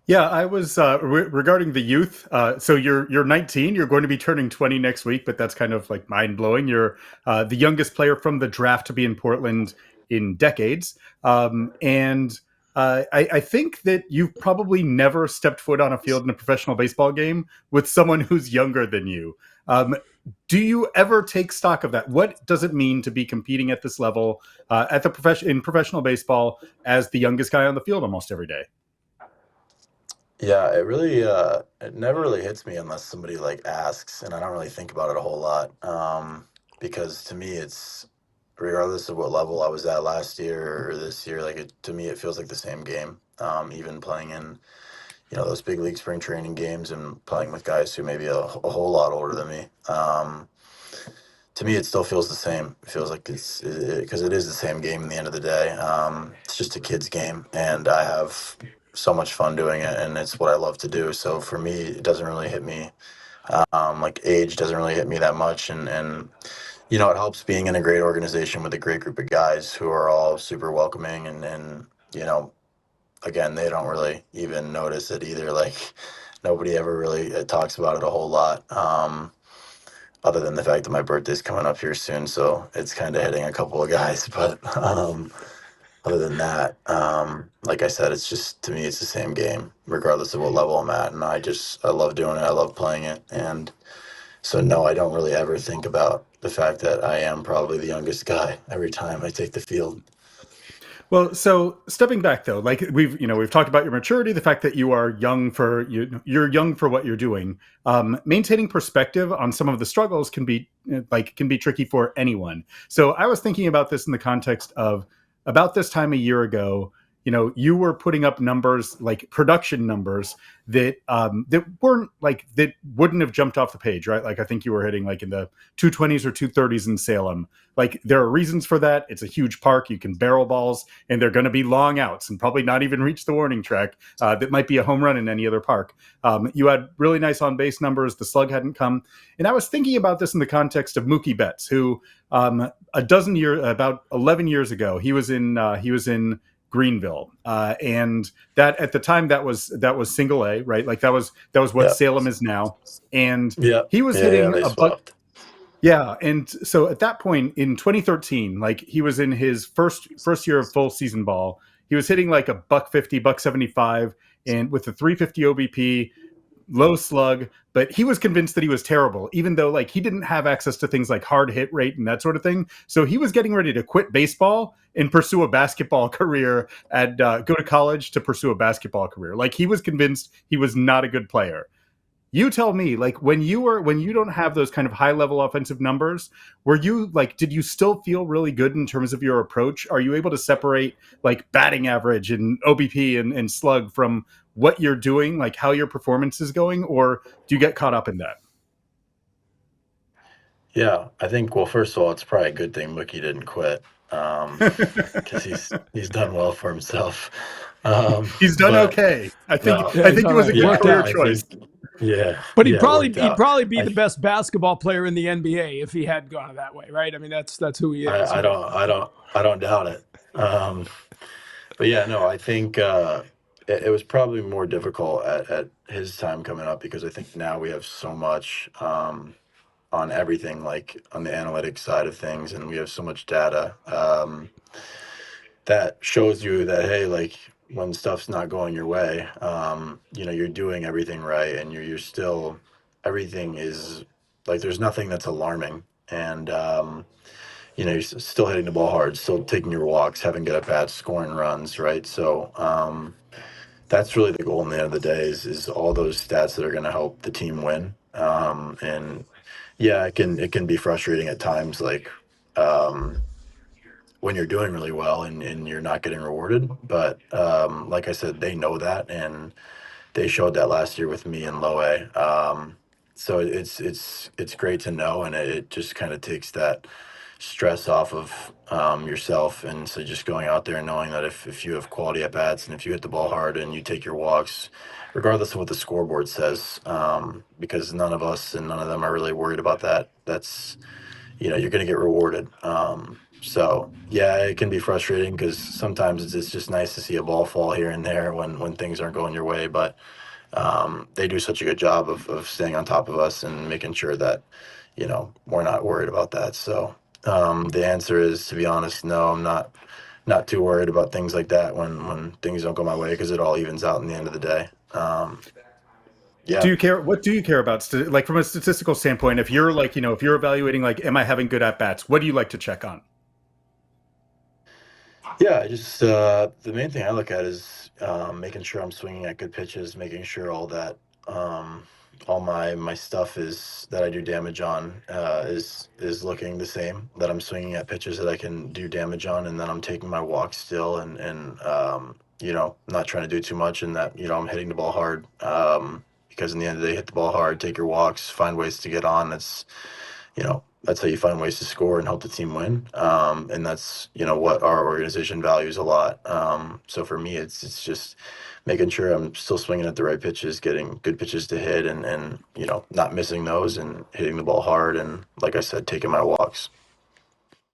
Yeah, I was regarding the youth. So you're 19. You're going to be turning 20 next week, but that's kind of like mind blowing. You're the youngest player from the draft to be in Portland in decades, and I think that you've probably never stepped foot on a field in a professional baseball game with someone who's younger than you. Um, do you ever take stock of that? What does it mean to be competing at this level at the profession in professional baseball as the youngest guy on the field almost every day? Yeah, it never really hits me unless somebody like asks, and I don't really think about it a whole lot. Because to me, it's regardless of what level I was at last year or this year, to me, it feels like the same game. Even playing in, those big league spring training games and playing with guys who may be a whole lot older than me. To me, it still feels the same. It feels like it's because it is the same game in the end of the day. It's just a kid's game, and I have so much fun doing it, and it's what I love to do. So for me, it doesn't really hit me. Like age doesn't really hit me that much, and it helps being in a great organization with a great group of guys who are all super welcoming, and again, they don't really even notice it either. Like nobody ever really talks about it a whole lot. Other than the fact that my birthday's coming up here soon, so it's kind of hitting a couple of guys. But other than that, like I said, it's just to me, it's the same game, regardless of what level I'm at, and I love doing it. I love playing it, and so no, I don't really ever think about the fact that I am probably the youngest guy every time I take the field. Well, so stepping back though, like we've talked about your maturity, the fact that you are young for you're young for what you're doing. Maintaining perspective on some of the struggles can be tricky for anyone. So I was thinking about this in the context of about this time a year ago. You were putting up numbers like production numbers that weren't like that wouldn't have jumped off the page, right? Like I think you were hitting like in the 220s or 230s in Salem. Like there are reasons for that. It's a huge park. You can barrel balls and they're going to be long outs and probably not even reach the warning track. That might be a home run in any other park. You had really nice on base numbers. The slug hadn't come, and I was thinking about this in the context of Mookie Betts, who about 11 years ago he was in Greenville, and that at the time that was single A, right? Like that was what Yeah, Salem is now, and yeah, he was yeah, yeah. hitting They a buck. swapped. Yeah, and so at that point in 2013, like he was in his first year of full season ball, he was hitting like a buck 50, buck 75, and with the 350 OBP, low slug, but he was convinced that he was terrible, even though like he didn't have access to things like hard hit rate and that sort of thing. So he was getting ready to quit baseball and pursue a basketball career and go to college to pursue a basketball career. Like he was convinced he was not a good player. You tell me, like when you don't have those kind of high level offensive numbers, were you like, did you still feel really good in terms of your approach? Are you able to separate like batting average and OBP and slug from what you're doing, like how your performance is going, or do you get caught up in that? Yeah, I think. Well, first of all, it's probably a good thing Mookie didn't quit, because he's done well for himself. He's done But okay. I think no, I Yeah, he's think it all was right. a It good yeah, worked career out. I choice. think, yeah, But yeah, it worked he'd out. probably be I the best basketball player in the NBA if he had gone that way, right? I mean, that's who he is, I right? don't I don't doubt it. Um, but yeah, no, I think it was probably more difficult at his time coming up because I think now we have so much on everything, like on the analytics side of things, and we have so much data. That shows you that hey, like when stuff's not going your way, you're doing everything right, and you're still everything is like there's nothing that's alarming, and you're still hitting the ball hard, still taking your walks, having good at bats, scoring runs, right? So that's really the goal in the end of the day is all those stats that are going to help the team win. And yeah, it can be frustrating at times, like um, when you're doing really well and you're not getting rewarded. But like I said, they know that, and they showed that last year with me and Loe. So it's great to know, and it just kind of takes that stress off of yourself. And so just going out there and knowing that if you have quality at bats and if you hit the ball hard and you take your walks, regardless of what the scoreboard says, because none of us and none of them are really worried about that. That's you're going to get rewarded. So yeah, it can be frustrating because sometimes it's just nice to see a ball fall here and there when things aren't going your way. But they do such a good job of staying on top of us and making sure that we're not worried about that. So the answer is, to be honest, no, I'm not too worried about things like that when things don't go my way, because it all evens out in the end of the day. Do Yeah. you care? What do you care about? Like from a statistical standpoint, if you're like, if you're evaluating like, am I having good at bats? What do you like to check on? Yeah, I just the main thing I look at is making sure I'm swinging at good pitches, making sure um, all my stuff is that I do damage on is looking the same. That I'm swinging at pitches that I can do damage on, and then I'm taking my walk still, and not trying to do too much, and that I'm hitting the ball hard. Because in the end of the day, hit the ball hard, take your walks, find ways to get on. That's how you find ways to score and help the team win. And that's what our organization values a lot. So for me, it's just making sure I'm still swinging at the right pitches, getting good pitches to hit, and not missing those, and hitting the ball hard, and like I said, taking my walks.